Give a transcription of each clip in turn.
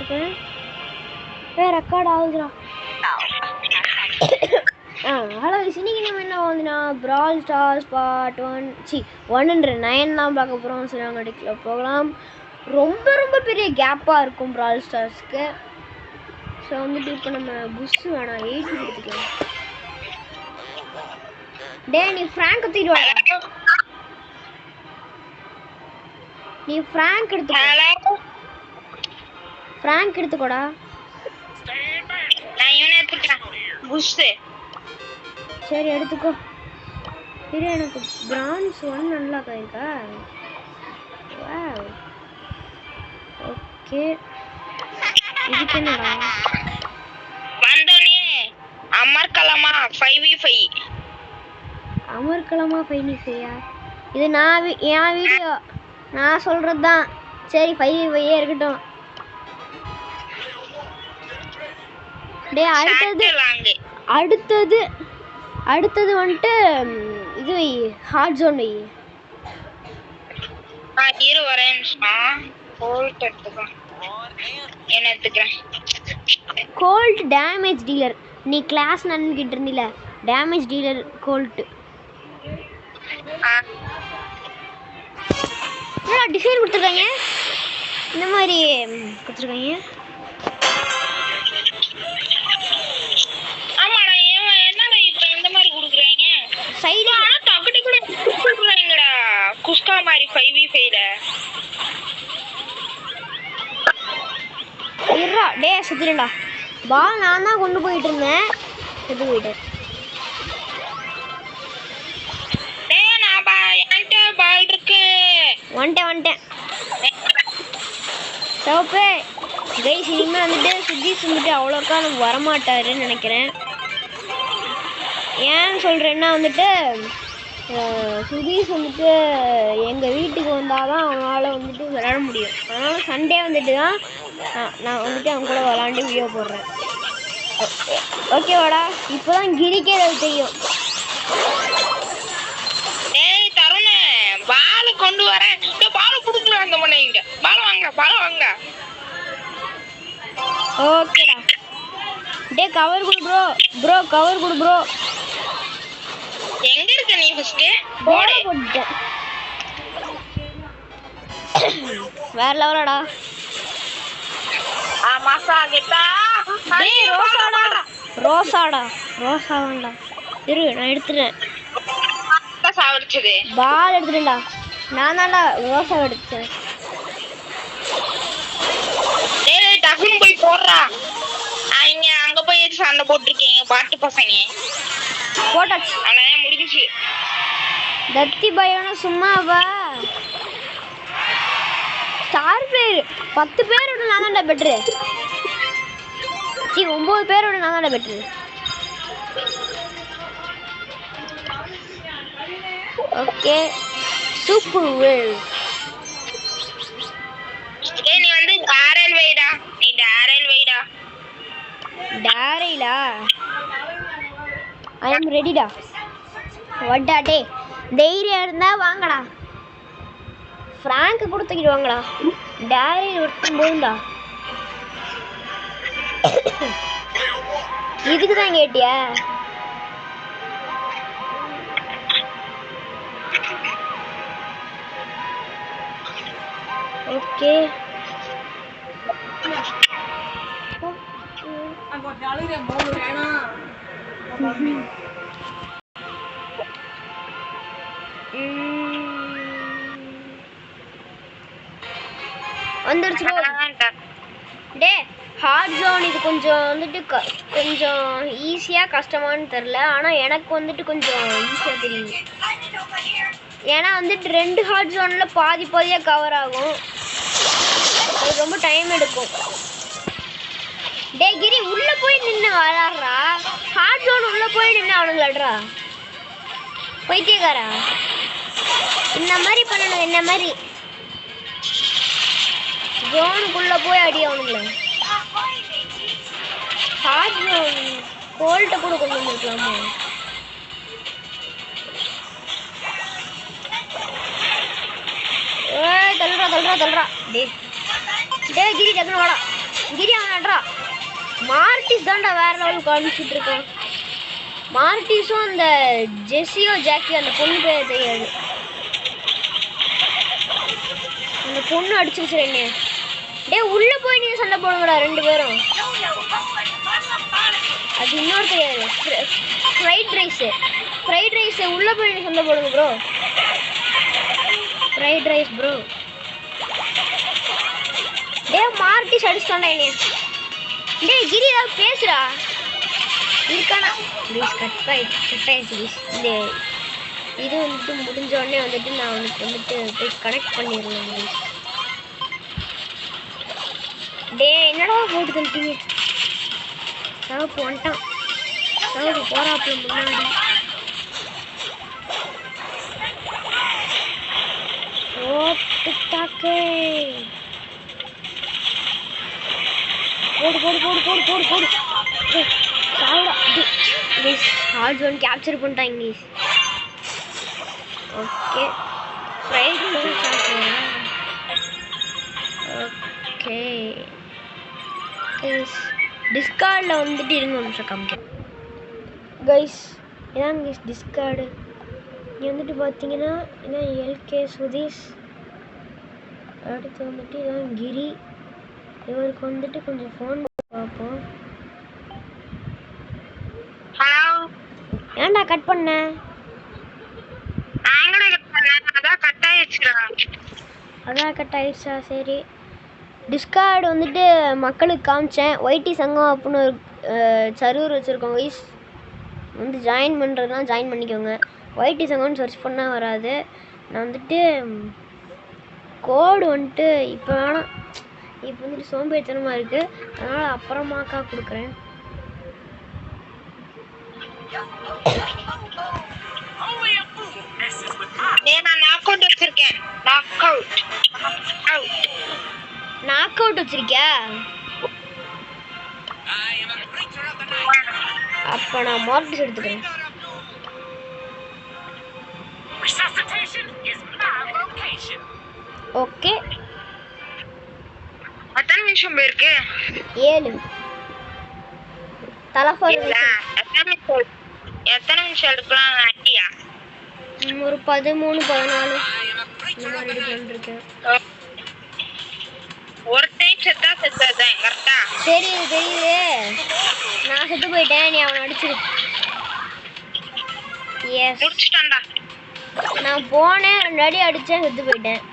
பார்ப்பேன். Record ஆகுதுடா. Hello இன்னைக்கு நம்ம என்ன வந்துன்னா பிரால் ஸ்டார்ஸ் பார்ட் 109 தான் பார்க்க போகிறோம். சிலங்கடிக்கல போகலாம். ரொம்ப ரொம்ப பெரிய கேப்பாக இருக்கும் பிரால் ஸ்டார்ஸ்க்கு. ஸோ வந்துட்டு இப்போ நம்ம புஷ் வேணாம் 8 எடுத்துக்கலாம். டே நீ ஃப்ராங்க் எடுத்துட்டு வா. நீ ஃப்ராங்க் எடுத்துக்கோ. ஃப்ராங்க் எடுத்துக்கோடா. நான் இவனை எடுத்துக்கிறேன். புஷ் சரி எடுத்துக்கோ. இது எனக்கு பிரான்ஸ் 1 நல்லா இருக்கா. Wow okay. இதுக்கு என்னடா வந்தோனே அமர்கலமா 5v5 அமர்கலமா 5v5 இது நான் என் வீடியோ நான் சொல்றது தான். சரி 5v5 இருக்கட்டும். டே அடுத்தது வந்துட்டு இது வை ஹார்ட் ஜோன் வை. இரு வரேன். கோல்ட் எடுத்துக்கோ. என்ன எடுத்துக்கிறேன். Gold damage dealer. நீ கிளாஸ் நன்கிட்டு இருந்தில டேமேஜ் டீலர் கோல்ட். என்னடா டிசைன் கொடுத்துருக்காங்க. இந்த மாதிரி கொடுத்துருக்காங்க. ஆமாடா என்னடா இப்போ இந்த மாதிரி கொடுக்குறீங்க. சைடு டக்குனு கூட கொடுக்குறாங்கடா. குஸ்கா மாதிரி 5v5ல. இருடா டே சுத்திரடா. பால் நான் தான் கொண்டு போயிட்டு இருந்தேன். செத்து போயிட்டேன். டேய் நான் என்கிட்ட பால் இருக்கு. வந்துட்டேன் சோப்பு கைஸ். இனிமேல் வந்துட்டு சுதீஷ் வந்துட்டு அவ்வளோக்கா நம்ம வரமாட்டாருன்னு நினைக்கிறேன். ஏன்னு சொல்கிறேன்னா வந்துட்டு சுதீஷ் வந்துட்டு எங்கள் வீட்டுக்கு வந்தால் தான் அவனால் வந்துட்டு விளையாட முடியும். அதனால் சண்டே வந்துட்டு தான் நான் வந்துட்டு அவங்க கூட விளாண்டு வீடியோ போடுறேன். ஓகேவாடா. இப்போ தான் கிரிக்கே அது தெரியும். டேய் தருண் பால் கொண்டு வரேன். இந்த பால் கொடுக்கல அந்த மண்ணை இங்க. பால் வாங்க. ஓகேடா. டே கவர் கொடு ப்ரோ கவர் கொடு ப்ரோ. எங்க இருக்க நீ ஃபர்ஸ்ட்? போட்டுட்டேன். வேற லெவலடா. மாசா கேட்டா. டேய் ரோசாடா வேண்டா. இரு நான் எடுத்துறேன். சாவடிச்சது பால் எடுத்துட்டேன்டா. நான் தான்டா ரோசா எடுத்தேன். டேய் டக்குனு போய் போடுறா. அங்க போய் சண்டை போட்டுருக்கீங்க பாட்டு பசங்க. போட்டாச்சு. அவ்வளோதான் முடிஞ்சிச்சு. தத்தி பையனா சும்மாவா. ஸ்டார் பேர் 10 பேரோட நான் தான்டா பெட்ரு. 9 பேரோட நான் தான்டா பெட்ரு. ஓகே சூப்பர் வேல். டேய் நீ வந்து டாரல் வைடா. டாரைலா ஐ அம் ரெடிடா. வட்டா டே தைரியம் இருந்தா வாங்கடா. ஃப்ராங்க் கொடுத்துக்கிட்டு வாங்கடா. டாரையில் ஒருத்தம் போகுண்டா. இதுக்கு தான் கேட்டியா? ஓகே வந்துருச்சு. டே ஹார்ட் ஜோன் இது கொஞ்சம் வந்துட்டு கொஞ்சம் ஈஸியாக கஷ்டமானு தெரில. ஆனால் எனக்கு வந்துட்டு கொஞ்சம் ஈஸியாக தெரியுது. ஏன்னா வந்துட்டு 2 ஹார்ட் ஜோனில் பாதியாக கவர் ஆகும். அது ரொம்ப டைம் எடுக்கும். டே கிரி உள்ளே போய் நின்று விளாட்றா. ஹார்ட் ஜோன் உள்ளே போய் நின்று அவனுக்கு விளாட்றா. பைத்தியக்காரா இந்த மாதிரி பண்ணணும். என்ன மாதிரி ஜோனுக்குள்ளே போய் அடி அவனுங்கள. ஹார்ட் ஜோன் கோல்ட்டை கூட கொண்டு வந்துருக்கலாமா. தள்ளுறா. டே கிரி டக்குனு வாடா. கிரி அவனாட்ரா மார்டிஸ் தான்டா வேற லெவலுக்கு அனுப்பிச்சுட்டு இருக்கான். மார்டிஸும் அந்த ஜெஸ்ஸியோ ஜாக்கியோ அந்த பொண்ணு பேர் தெரியாது. அந்த பொண்ணு அடிச்சிருச்சு என்ன. டே உள்ள போய் நீங்க சண்டை போடுங்கடா 2 பேரும். அது இன்னொரு தெரியாது. ஃப்ரைட் ரைஸ் உள்ள போய் நீங்க சண்டை போடுங்க ப்ரோ. Fried rice bro. டே மார்டிஸ் அடிச்சிட்டான்டா என்ன. டேய் கிரி ஏதாவது பேசுடா. இருக்கானா ப்ளீஸ் கட் ஆயிடுச்சு. இந்த இது வந்துட்டு முடிஞ்ச உடனே வந்துட்டு நான் அவனுக்கு வந்துட்டு போய் கனெக்ட் பண்ணிடுவேன். டே என்னடா போட்டு தள்ளிட்டீங்க. சவப்பு வந்துட்டான். சவப்பு போறாப்புல முன்னாடி. ஓட்டுட்டாக்கே போடு போடு போடு போடு போடு போடு. சாவுடா. ஹார்ட் ஜோன் கேப்சர் பண்ணிட்டாங்க கைஸ். ஓகே ஃப்ரைட் ரைஸ் சாப்பிடுறேன். ஓகே கைஸ் டிஸ்கார்டில் வந்துட்டு இருங்க ஒரு நிமிஷம் காமிக்கிறேன் கைஸ். இதான் கைஸ் டிஸ்கார்டு. இங்கே வந்துட்டு பார்த்தீங்கன்னா இதான் எல்கே சுதீஷ். அடுத்து வந்துட்டு இதான் கிரி. இவருக்கு வந்துட்டு கொஞ்சம் ஃபோன் பார்ப்போம். ஹலோ. ஏன்டா கட் பண்ண? அதான் கட் ஆயிடுச்சா? சரி டிஸ்கார்டு வந்துட்டு மக்களுக்கு காமிச்சேன். ஒய்டி சங்கம் அப்படின்னு ஒரு சர்வர் வச்சுருக்கோம் கைஸ். வந்து ஜாயின் பண்ணுறதுலாம் ஜாயின் பண்ணிக்கோங்க. ஒய்டி சங்கம்னு சர்ச் பண்ணால் வராது. நான் வந்துட்டு கோடு வந்துட்டு இப்போ வேணாம். இப்போ வந்துட்டு சோம்பேறித்தனமாக இருக்குது. அதனால் அப்புறமாக்கா கொடுக்குறேன். நான் நாக் அவுட் வச்சிருக்கேன். நாக் அவுட் வச்சிருக்கியா? அப்ப நான் மார்டிஸ் எடுத்துக்கிறேன். ஓகே எத்தனை நிமிஷம் போயிருக்கு? 7. எத்தனை நிமிஷம் எடுக்கலாம் ஐடியா? ஒரு 13 14 இந்த மாதிரி எடுக்கலாம்னு இருக்கேன். ஒரு டைம் செத்தாதான் கரெக்டா? தெரியுது. நான் செத்து போயிட்டேன். நீ அவன் அடிச்சிரு. எஸ் முடிச்சிட்டான்டா. நான் போனேன் 2 அடி அடிச்சேன் செத்து போயிட்டேன்.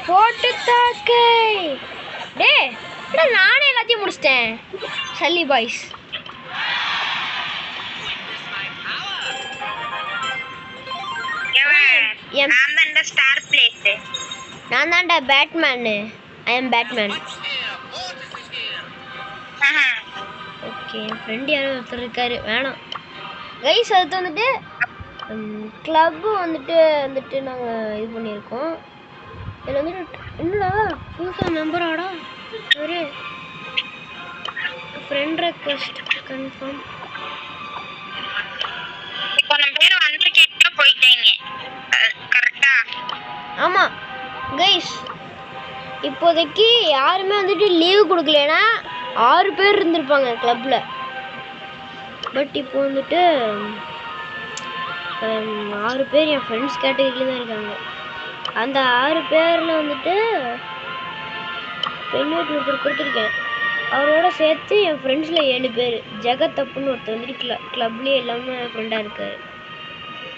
போட்டு தாக்கே. டேய் நானே எல்லாத்தையும் முடிச்சிட்டேன். சல்லி பாய்ஸ் நான் தான்டா Batman. I am Batman. Okay N friend யாரோ ஒருத்தர் இருக்காரு. வேணாம் கைஸ். அடுத்து வந்துட்டு கிளப்பு வந்துட்டு நாங்கள் இது பண்ணியிருக்கோம். இதில் வந்துட்டு என்னடா புதுசாக மெம்பராடா ஒரு ஃப்ரெண்ட் ரெக்வெஸ்ட் கன்ஃபார்ம். ஆமாம் கைஸ் இப்போதைக்கு யாருமே வந்துட்டு லீவு கொடுக்கலனா 6 பேர் இருந்திருப்பாங்க கிளப்பில். பட் இப்போ வந்துட்டு 6 பேர் என் ஃப்ரெண்ட்ஸ் கேட்டகரியில் தான் இருக்காங்க. அந்த 6 பேரில் வந்துட்டு பெண்ணுக்கு ஒருத்தர் கொடுத்துருக்கேன். அவரோட சேர்த்து என் ஃப்ரெண்ட்ஸில் 7 பேர். ஜெகத் அப்புன்னு ஒருத்தர் வந்துட்டு கிளப்லேயே எல்லாமே ஃப்ரெண்டாக இருக்கார்.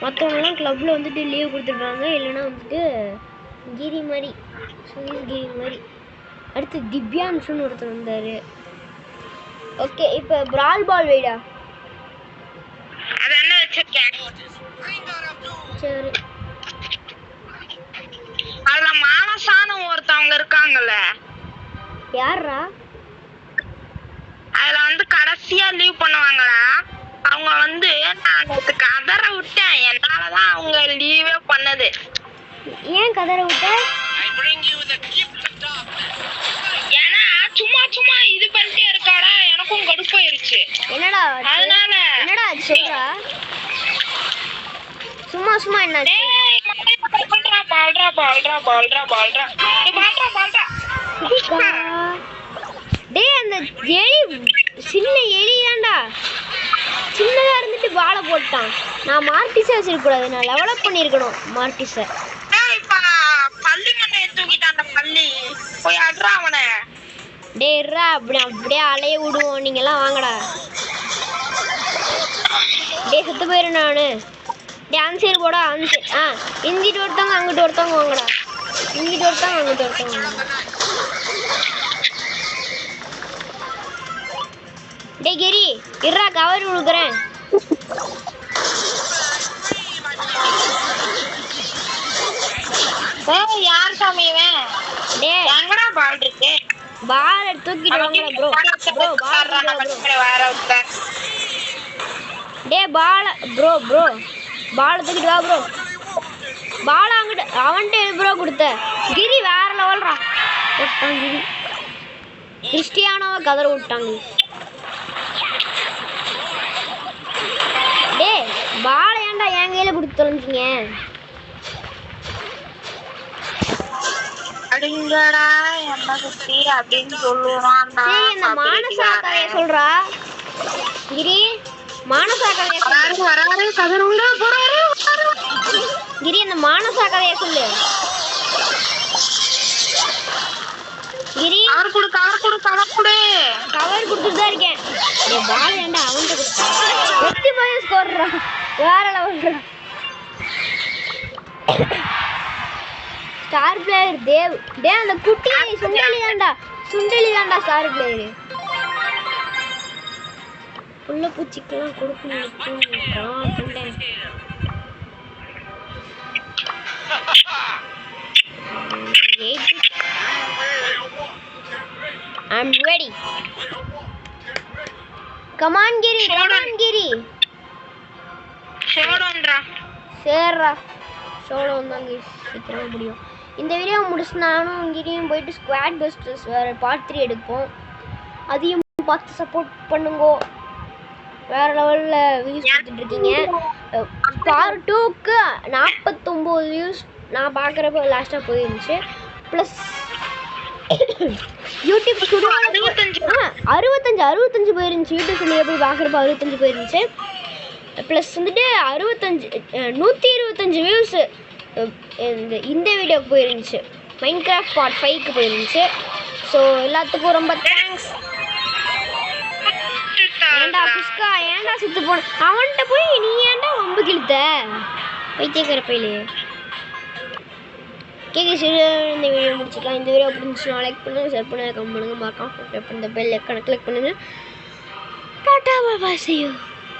மற்றவங்கலாம் கிளப்பில் வந்துட்டு லீவ் கொடுத்துருப்பாங்க. இல்லைன்னா வந்துட்டு கிரி மாதிரி சுதீஷ் கிரி மாதிரி. அடுத்து திவ்யான்ஷுன்னு ஒருத்தர் வந்தார். ஓகே இப்போ பிரால் பால் வைடா. சரி அதுல மானசான ஒருத்தவங்க இருக்காங்கல்ல. யாரா? அதுல வந்து கடைசியா லீவ் பண்ணுவாங்களா அவங்க வந்து நான் கதற விட்டேன். என்னாலதான் அவங்க லீவே பண்ணது. ஏன் கதற விட்ட? ஏன்னா சும்மா இது பண்ணிட்டே இருக்காடா. எனக்கும் கடுப்பாயிருச்சு. என்னடா அதனால என்னடா அது சொல்றா? சும்மா என்ன டேய் அந்த எலி சின்ன எலி தான்டா சின்னதா இருந்துட்டு பாலை போட்டான். நான் மார்டிஸை வச்சிருக்க கூடாது, நான் லெவலப் பண்ணிருக்கணும் மார்டிஸை. டேய் இருடா, அப்படியே அலைய விடுவோம். நீங்க எல்லாம் வாங்கடா. டேய் சுத்து போயிரு நானு. டேய் அந்த சைடு போடா, அந்த சைடு. இங்கிட்டு ஒருத்தவங்க அங்கிட்டு ஒருத்தவங்க வாங்கடா. இங்கிட்டு ஒருத்தவங்க அங்கிட்டு ஒருத்தவங்க வாங்க. டேய் கிரி இருடா, கவர் கொடுக்குறேன். யார் சாமி இவன்? டேய் எங்கடா பால் இருக்கு? பால் தூக்கிட்டு வாங்கடா ப்ரோ. ப்ரோ பால் வேற ஒருத்தர். டேய் பால் ப்ரோ பால் தூக்கிட்டு வா ப்ரோ. பால் அங்கிட்டு அவன்கிட்ட ப்ரோ கொடுத்த. கிரி வேற லெவல்ரா விட்டான். கிரி கிறிஸ்டியானோவை கதற விட்டாங்க. டேய் பால் ஏன்டா என் கையில கொடுத்து தொலைஞ்சிங்க? அடிங்கடா என்ன குட்டி அப்படின்னு சொல்லுவான். சரி இந்த மானசா கதையை சொல்றா கிரி. மானசா கதையை கிரி, அந்த மானசா கதையை சொல்லு கிரி. கவர் கொடுத்துட்டு தான் இருக்கேன். என் பால் ஏன்டா அவன்கிட்ட கொடுத்தா? வெற்றி போய் ஸ்கோர்றா வேற லெவல்ரா. Star player Dev. டே அந்த குட்டி சுண்டலி தான்டா ஸ்டார் பிளேயர். புள்ள பூச்சிக்கெல்லாம் கொடுக்கணும். I'm ready. Come on Giri. சேர்றா சோலோ வந்தாங்க சீக்கிரமா முடியும். இந்த வீடியோ முடிச்சு நானும் கிரியும் போயிட்டு ஸ்குவாட் பஸ்டர்ஸ் வேற பார்ட் 3 எடுப்போம். அதையும் பார்த்து சப்போர்ட் பண்ணுங்க. வேற லெவல்ல வியூஸ் கொடுத்துட்டு இருக்கீங்க. பார்ட் 2க்கு 49 வியூஸ் நான் பார்க்குறப்ப லாஸ்ட்டாக போயிருந்துச்சு. ப்ளஸ் யூடியூப் ஸ்டுடியோ 65 போயிருந்துச்சு. யூடியூப் ஸ்டுடியோ போய் பார்க்குறப்ப 65 போயிருந்துச்சு. ப்ளஸ் வந்துட்டு 125 வியூஸ் இந்த வீடியோக்கு போயிருந்துச்சு. மைன்கிராஃப்ட் பார்ட் 5க்கு போயிருந்துச்சு. ஸோ எல்லாத்துக்கும் ரொம்ப தேங்க்ஸ். ஏன்டா புஷ்கா ஏன்டா சுத்து போன? அவன்கிட்ட போய் நீ ஏன்டா ரொம்ப கிழித்த பைத்தியக்கார பையிலே. கேட்க சரி இந்த வீடியோ முடிச்சுக்கலாம். இந்த வீடியோ பிடிச்சிச்சுன்னா லைக் பண்ணுங்கள், ஷேர் பண்ணுங்கள், கமெண்ட் பண்ணுங்கள், மறக்காம சப்ஸ்கிரைப் பண்ணுங்கள், பெல் ஐக்கானை கிளிக் பண்ணுங்கள். டாடா பாய், see you.